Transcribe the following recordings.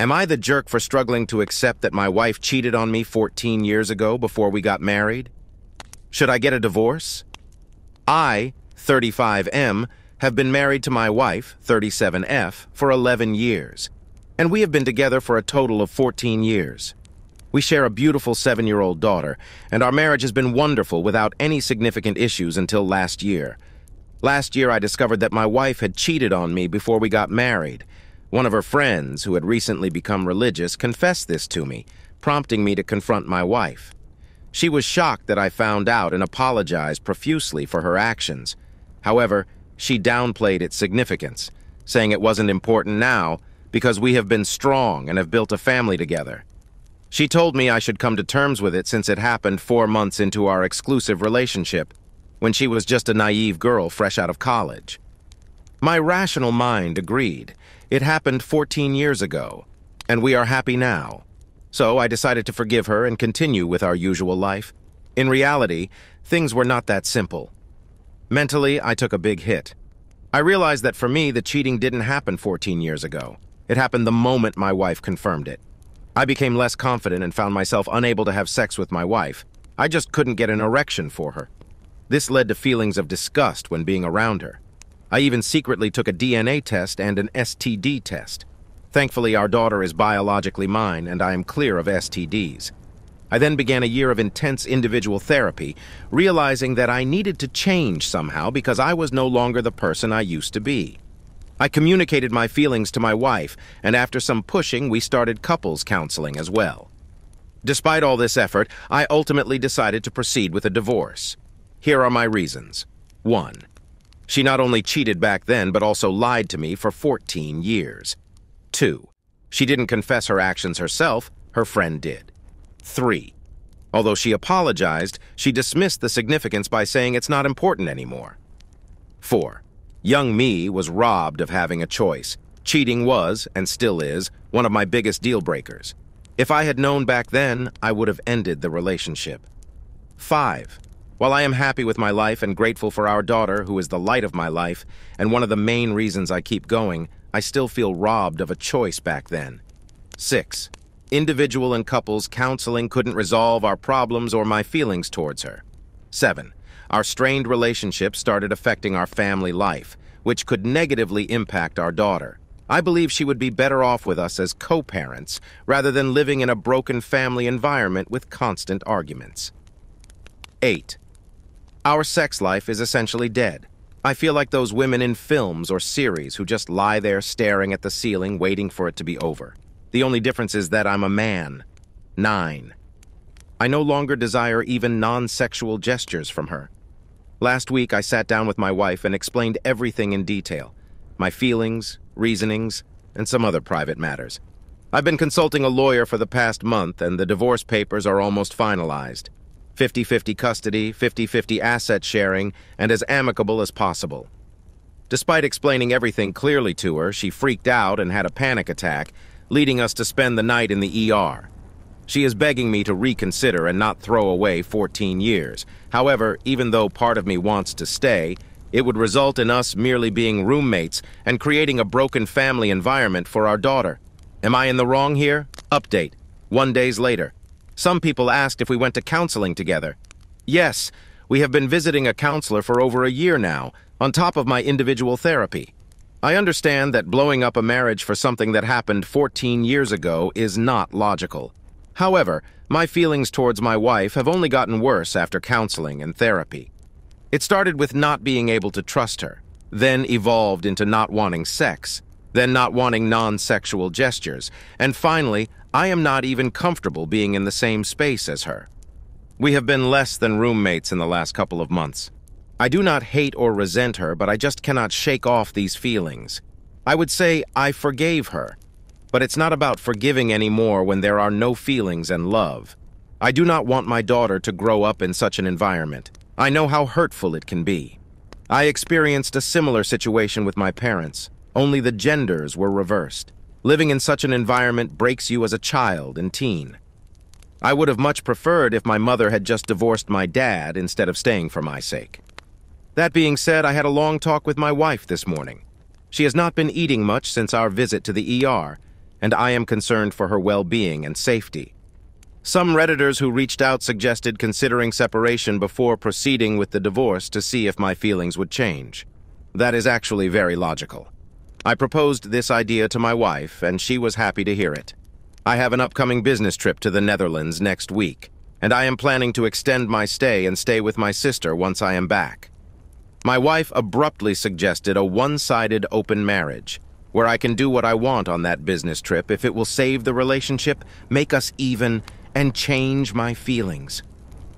Am I the jerk for struggling to accept that my wife cheated on me 14 years ago before we got married? Should I get a divorce? I, 35M, have been married to my wife, 37F, for 11 years, and we have been together for a total of 14 years. We share a beautiful 7-year-old daughter, and our marriage has been wonderful without any significant issues until last year. Last year, I discovered that my wife had cheated on me before we got married. One of her friends, who had recently become religious, confessed this to me, prompting me to confront my wife. She was shocked that I found out and apologized profusely for her actions. However, she downplayed its significance, saying it wasn't important now because we have been strong and have built a family together. She told me I should come to terms with it since it happened 4 months into our exclusive relationship, when she was just a naive girl fresh out of college. My rational mind agreed. It happened 14 years ago, and we are happy now. So I decided to forgive her and continue with our usual life. In reality, things were not that simple. Mentally, I took a big hit. I realized that for me, the cheating didn't happen 14 years ago. It happened the moment my wife confirmed it. I became less confident and found myself unable to have sex with my wife. I just couldn't get an erection for her. This led to feelings of disgust when being around her. I even secretly took a DNA test and an STD test. Thankfully, our daughter is biologically mine, and I am clear of STDs. I then began a year of intense individual therapy, realizing that I needed to change somehow because I was no longer the person I used to be. I communicated my feelings to my wife, and after some pushing, we started couples counseling as well. Despite all this effort, I ultimately decided to proceed with a divorce. Here are my reasons. 1. She not only cheated back then, but also lied to me for 14 years. 2. She didn't confess her actions herself, her friend did. 3. Although she apologized, she dismissed the significance by saying it's not important anymore. 4. Young me was robbed of having a choice. Cheating was, and still is, one of my biggest deal breakers. If I had known back then, I would have ended the relationship. 5. While I am happy with my life and grateful for our daughter, who is the light of my life, and one of the main reasons I keep going, I still feel robbed of a choice back then. 6. Individual and couples counseling couldn't resolve our problems or my feelings towards her. 7. Our strained relationship started affecting our family life, which could negatively impact our daughter. I believe she would be better off with us as co-parents rather than living in a broken family environment with constant arguments. 8. Our sex life is essentially dead. I feel like those women in films or series who just lie there staring at the ceiling waiting for it to be over. The only difference is that I'm a man. 9. I no longer desire even non-sexual gestures from her. Last week, I sat down with my wife and explained everything in detail. My feelings, reasonings, and some other private matters. I've been consulting a lawyer for the past month, and the divorce papers are almost finalized. 50-50 custody, 50-50 asset sharing, and as amicable as possible. Despite explaining everything clearly to her, she freaked out and had a panic attack, leading us to spend the night in the ER. She is begging me to reconsider and not throw away 14 years. However, even though part of me wants to stay, it would result in us merely being roommates and creating a broken family environment for our daughter. Am I in the wrong here? Update. 1 day later. Some people asked if we went to counseling together. Yes, we have been visiting a counselor for over a year now, on top of my individual therapy. I understand that blowing up a marriage for something that happened 14 years ago is not logical. However, my feelings towards my wife have only gotten worse after counseling and therapy. It started with not being able to trust her, then evolved into not wanting sex, then not wanting non-sexual gestures, and finally, I am not even comfortable being in the same space as her. We have been less than roommates in the last couple of months. I do not hate or resent her, but I just cannot shake off these feelings. I would say I forgave her, but it's not about forgiving anymore when there are no feelings and love. I do not want my daughter to grow up in such an environment. I know how hurtful it can be. I experienced a similar situation with my parents, only the genders were reversed. Living in such an environment breaks you as a child and teen. I would have much preferred if my mother had just divorced my dad instead of staying for my sake. That being said, I had a long talk with my wife this morning. She has not been eating much since our visit to the ER, and I am concerned for her well-being and safety. Some Redditors who reached out suggested considering separation before proceeding with the divorce to see if my feelings would change. That is actually very logical. I proposed this idea to my wife, and she was happy to hear it. I have an upcoming business trip to the Netherlands next week, and I am planning to extend my stay and stay with my sister once I am back. My wife abruptly suggested a one-sided open marriage, where I can do what I want on that business trip if it will save the relationship, make us even, and change my feelings.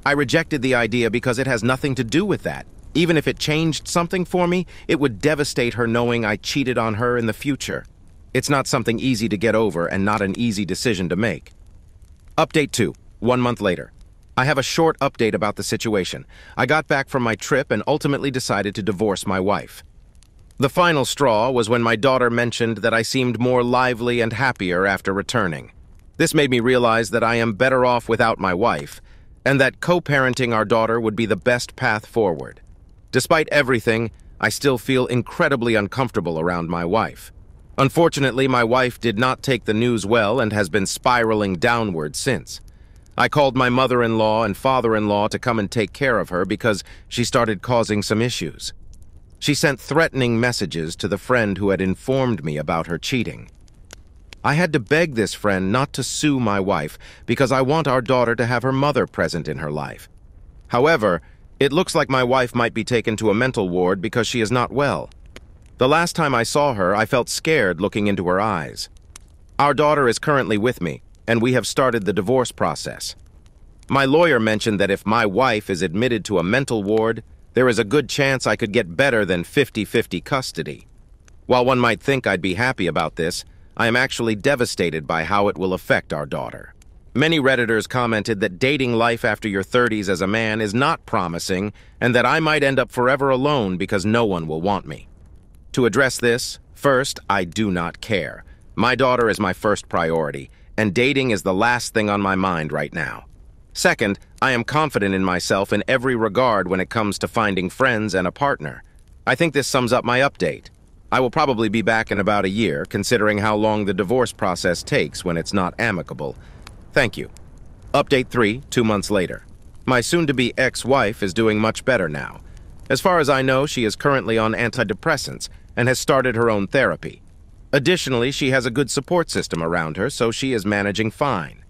I rejected the idea because it has nothing to do with that. Even if it changed something for me, it would devastate her knowing I cheated on her in the future. It's not something easy to get over and not an easy decision to make. Update 2, 1 month later. I have a short update about the situation. I got back from my trip and ultimately decided to divorce my wife. The final straw was when my daughter mentioned that I seemed more lively and happier after returning. This made me realize that I am better off without my wife, and that co-parenting our daughter would be the best path forward. Despite everything, I still feel incredibly uncomfortable around my wife. Unfortunately, my wife did not take the news well and has been spiraling downward since. I called my mother-in-law and father-in-law to come and take care of her because she started causing some issues. She sent threatening messages to the friend who had informed me about her cheating. I had to beg this friend not to sue my wife because I want our daughter to have her mother present in her life. However, it looks like my wife might be taken to a mental ward because she is not well. The last time I saw her, I felt scared looking into her eyes. Our daughter is currently with me, and we have started the divorce process. My lawyer mentioned that if my wife is admitted to a mental ward, there is a good chance I could get better than 50-50 custody. While one might think I'd be happy about this, I am actually devastated by how it will affect our daughter. Many Redditors commented that dating life after your 30s as a man is not promising and that I might end up forever alone because no one will want me. To address this, first, I do not care. My daughter is my first priority, and dating is the last thing on my mind right now. Second, I am confident in myself in every regard when it comes to finding friends and a partner. I think this sums up my update. I will probably be back in about a year, considering how long the divorce process takes when it's not amicable. Thank you. Update 3, 2 months later. My soon-to-be ex-wife is doing much better now. As far as I know, she is currently on antidepressants and has started her own therapy. Additionally, she has a good support system around her, so she is managing fine.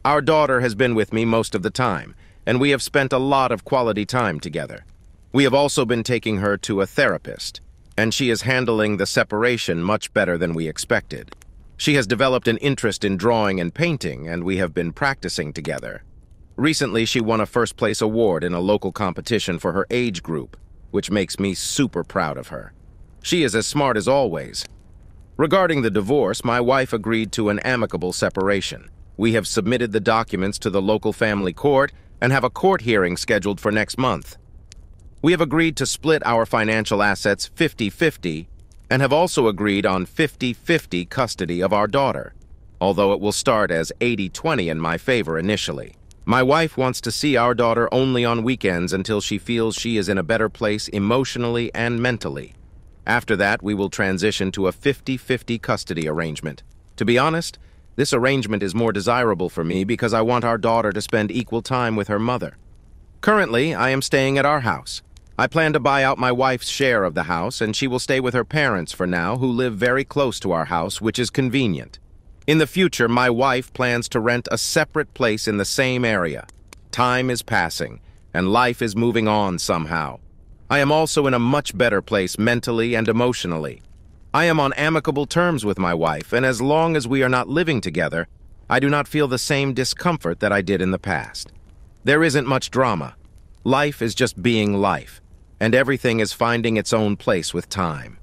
Our daughter has been with me most of the time, and we have spent a lot of quality time together. We have also been taking her to a therapist, and she is handling the separation much better than we expected. She has developed an interest in drawing and painting, and we have been practicing together. Recently, she won a first-place award in a local competition for her age group, which makes me super proud of her. She is as smart as always. Regarding the divorce, my wife agreed to an amicable separation. We have submitted the documents to the local family court and have a court hearing scheduled for next month. We have agreed to split our financial assets 50-50 and have also agreed on 50-50 custody of our daughter, although it will start as 80-20 in my favor initially. My wife wants to see our daughter only on weekends until she feels she is in a better place emotionally and mentally. After that, we will transition to a 50-50 custody arrangement. To be honest, this arrangement is more desirable for me because I want our daughter to spend equal time with her mother. Currently, I am staying at our house. I plan to buy out my wife's share of the house, and she will stay with her parents for now, who live very close to our house, which is convenient. In the future, my wife plans to rent a separate place in the same area. Time is passing, and life is moving on somehow. I am also in a much better place mentally and emotionally. I am on amicable terms with my wife, and as long as we are not living together, I do not feel the same discomfort that I did in the past. There isn't much drama. Life is just being life, and everything is finding its own place with time.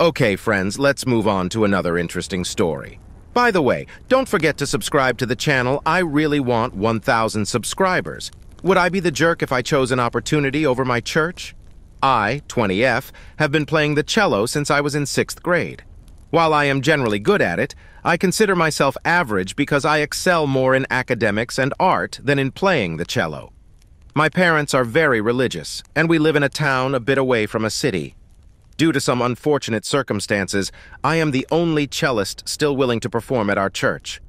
Okay, friends, let's move on to another interesting story. By the way, don't forget to subscribe to the channel. I really want 1,000 subscribers. Would I be the jerk if I chose an opportunity over my church? I, 20F, have been playing the cello since I was in 6th grade. While I am generally good at it, I consider myself average because I excel more in academics and art than in playing the cello. My parents are very religious, and we live in a town a bit away from a city. Due to some unfortunate circumstances, I am the only cellist still willing to perform at our church.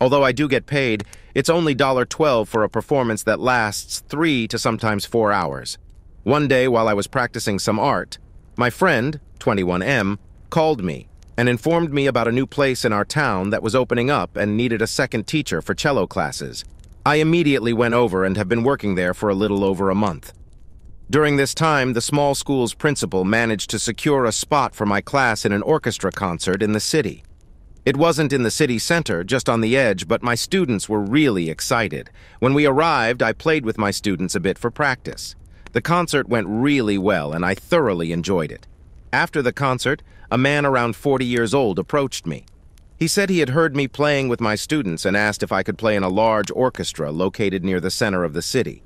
Although I do get paid, it's only $12 for a performance that lasts 3 to sometimes 4 hours. One day while I was practicing some art, my friend, 21M, called me and informed me about a new place in our town that was opening up and needed a second teacher for cello classes. I immediately went over and have been working there for a little over a month. During this time, the small school's principal managed to secure a spot for my class in an orchestra concert in the city. It wasn't in the city center, just on the edge, but my students were really excited. When we arrived, I played with my students a bit for practice. The concert went really well, and I thoroughly enjoyed it. After the concert, a man around 40 years old approached me. He said he had heard me playing with my students and asked if I could play in a large orchestra located near the center of the city.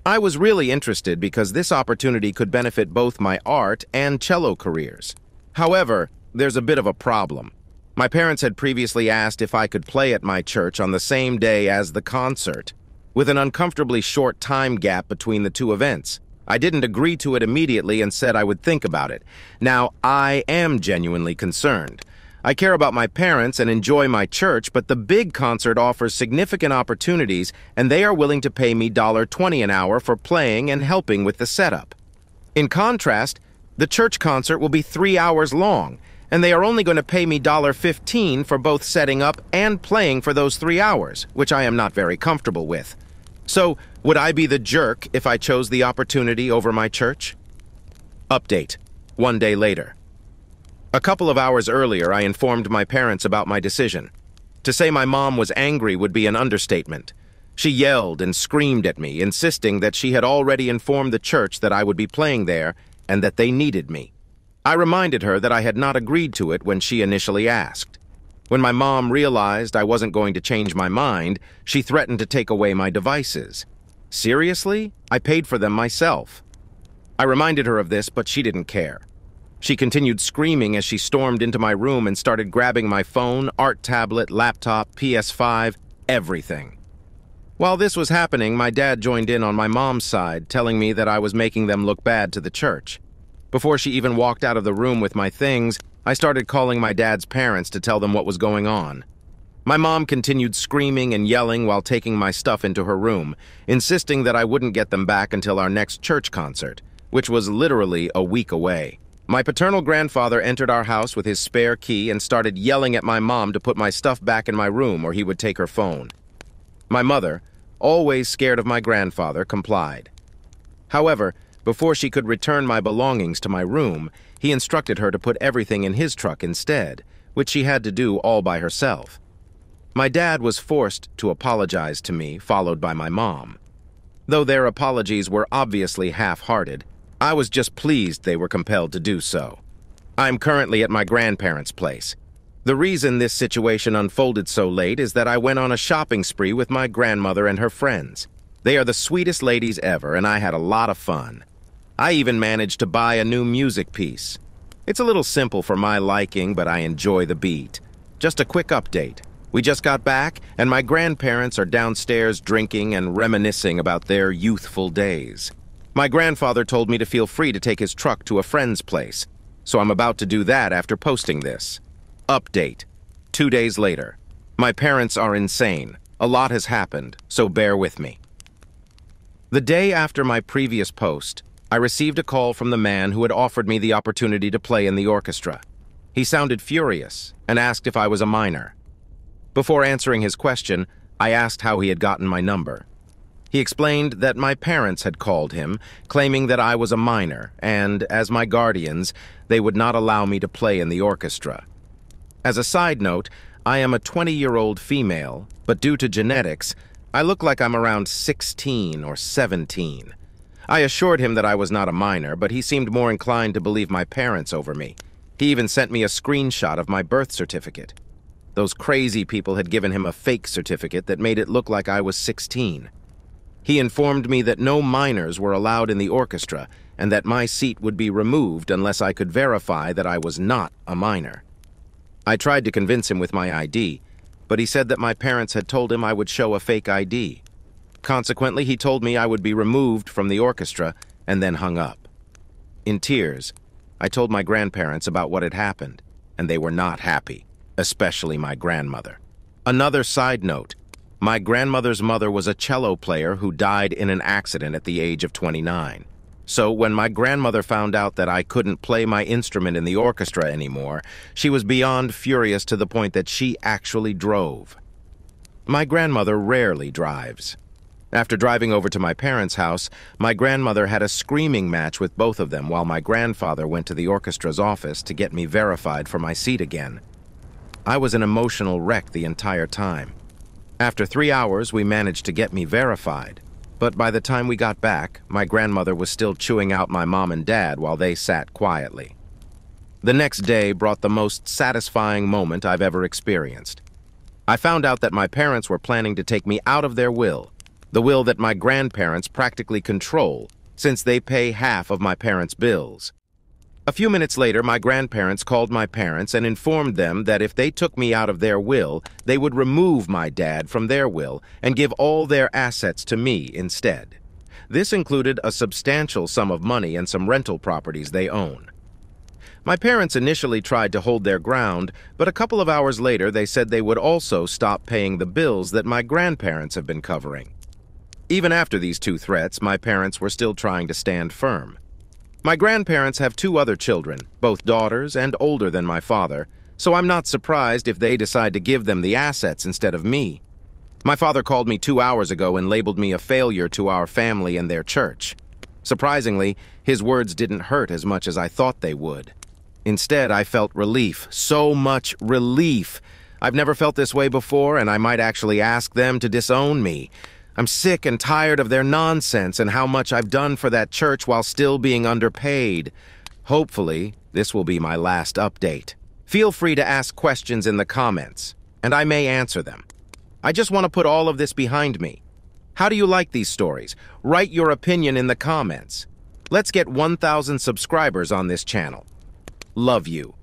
I was really interested because this opportunity could benefit both my art and cello careers. However, there's a bit of a problem. My parents had previously asked if I could play at my church on the same day as the concert, with an uncomfortably short time gap between the two events. I didn't agree to it immediately and said I would think about it. Now, I am genuinely concerned. I care about my parents and enjoy my church, but the big concert offers significant opportunities, and they are willing to pay me $20 an hour for playing and helping with the setup. In contrast, the church concert will be 3 hours long, and they are only going to pay me $15 for both setting up and playing for those 3 hours, which I am not very comfortable with. So, would I be the jerk if I chose the opportunity over my church? Update. 1 day later. A couple of hours earlier, I informed my parents about my decision. To say my mom was angry would be an understatement. She yelled and screamed at me, insisting that she had already informed the church that I would be playing there and that they needed me. I reminded her that I had not agreed to it when she initially asked. When my mom realized I wasn't going to change my mind, she threatened to take away my devices. Seriously? I paid for them myself. I reminded her of this, but she didn't care. She continued screaming as she stormed into my room and started grabbing my phone, art tablet, laptop, PS5, everything. While this was happening, my dad joined in on my mom's side, telling me that I was making them look bad to the church. Before she even walked out of the room with my things, I started calling my dad's parents to tell them what was going on. My mom continued screaming and yelling while taking my stuff into her room, insisting that I wouldn't get them back until our next church concert, which was literally a week away. My paternal grandfather entered our house with his spare key and started yelling at my mom to put my stuff back in my room or he would take her phone. My mother, always scared of my grandfather, complied. However, before she could return my belongings to my room, he instructed her to put everything in his truck instead, which she had to do all by herself. My dad was forced to apologize to me, followed by my mom. Though their apologies were obviously half-hearted, I was just pleased they were compelled to do so. I'm currently at my grandparents' place. The reason this situation unfolded so late is that I went on a shopping spree with my grandmother and her friends. They are the sweetest ladies ever, and I had a lot of fun. I even managed to buy a new music piece. It's a little simple for my liking, but I enjoy the beat. Just a quick update. We just got back, and my grandparents are downstairs drinking and reminiscing about their youthful days. My grandfather told me to feel free to take his truck to a friend's place, so I'm about to do that after posting this. Update. 2 days later. My parents are insane. A lot has happened, so bear with me. The day after my previous post, I received a call from the man who had offered me the opportunity to play in the orchestra. He sounded furious and asked if I was a minor. Before answering his question, I asked how he had gotten my number. He explained that my parents had called him, claiming that I was a minor, and, as my guardians, they would not allow me to play in the orchestra. As a side note, I am a 20-year-old female, but due to genetics, I look like I'm around 16 or 17. I assured him that I was not a minor, but he seemed more inclined to believe my parents over me. He even sent me a screenshot of my birth certificate. Those crazy people had given him a fake certificate that made it look like I was 16. He informed me that no minors were allowed in the orchestra and that my seat would be removed unless I could verify that I was not a minor. I tried to convince him with my ID, but he said that my parents had told him I would show a fake ID. Consequently, he told me I would be removed from the orchestra and then hung up. In tears, I told my grandparents about what had happened, and they were not happy, especially my grandmother. Another side note, my grandmother's mother was a cello player who died in an accident at the age of 29. So when my grandmother found out that I couldn't play my instrument in the orchestra anymore, she was beyond furious to the point that she actually drove. My grandmother rarely drives. After driving over to my parents' house, my grandmother had a screaming match with both of them while my grandfather went to the orchestra's office to get me verified for my seat again. I was an emotional wreck the entire time. After 3 hours, we managed to get me verified, but by the time we got back, my grandmother was still chewing out my mom and dad while they sat quietly. The next day brought the most satisfying moment I've ever experienced. I found out that my parents were planning to take me out of their will, the will that my grandparents practically control, since they pay half of my parents' bills. A few minutes later, my grandparents called my parents and informed them that if they took me out of their will, they would remove my dad from their will and give all their assets to me instead. This included a substantial sum of money and some rental properties they own. My parents initially tried to hold their ground, but a couple of hours later they said they would also stop paying the bills that my grandparents have been covering. Even after these two threats, my parents were still trying to stand firm. My grandparents have 2 other children, both daughters and older than my father, so I'm not surprised if they decide to give them the assets instead of me. My father called me 2 hours ago and labeled me a failure to our family and their church. Surprisingly, his words didn't hurt as much as I thought they would. Instead, I felt relief, so much relief. I've never felt this way before, and I might actually ask them to disown me. I'm sick and tired of their nonsense and how much I've done for that church while still being underpaid. Hopefully, this will be my last update. Feel free to ask questions in the comments, and I may answer them. I just want to put all of this behind me. How do you like these stories? Write your opinion in the comments. Let's get 1,000 subscribers on this channel. Love you.